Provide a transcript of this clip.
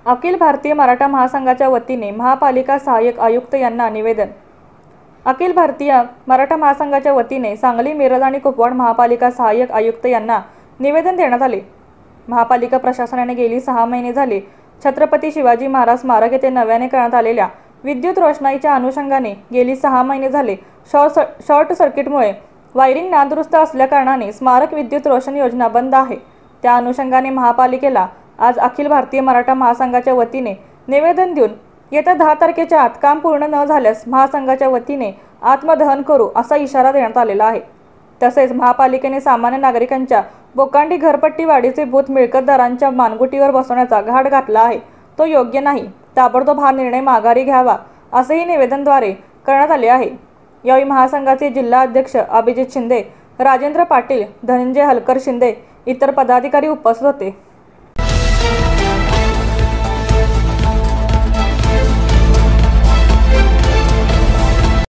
अखिल भारतीय मराठा महासंघाच्या वतीने महापालिका सहाय्यक आयुक्त यांना निवेदन। अखिल भारतीय मराठा महासंघाच्या वतीने सांगली, मिरज आणि कुपवाड महापालिका सहाय्यक आयुक्त यांना निवेदन देण्यात आले। महापालिका प्रशासनाने गेली 6 महिने झाले छत्रपती शिवाजी महाराज स्मारक येथे नव्याने करण्यात आलेल्या विद्युत रोषणाईच्या अनुषंगाने गेली 6 महिने झाले शॉर्ट सर्किटमुळे वायरिंग नादुरुस्त असल्याकारणाने स्मारक विद्युत रोषण योजना बंद आहे। त्या अनुषंगाने महापालिकेला आज अखिल भारतीय मराठा महासंघाच्या वतीने निवेदन देऊन येत्या 10 तारखेच्या आत काम पूर्ण न झाल्यास महासंघाच्या वतीने आत्मदहन करू असा इशारा देण्यात आलेला आहे। तसेच महापालिकेने सामान्य नागरिकांच्या बोकांडी घरपट्टी वाढीचे भूत मिळकतदारांच्या मानगुटीवर बसवण्याचा घाट घातला आहे, तो योग्य नाही। ताबडतोब हा निर्णय माघारी घ्यावा असेही निवेदनद्वारे करण्यात आले आहे। यावेळी महासंघाचे जिल्हा अध्यक्ष अभिजित शिंदे, राजेंद्र पाटील, धनंजय हलकर शिंदे इतर पदाधिकारी उपस्थित होते।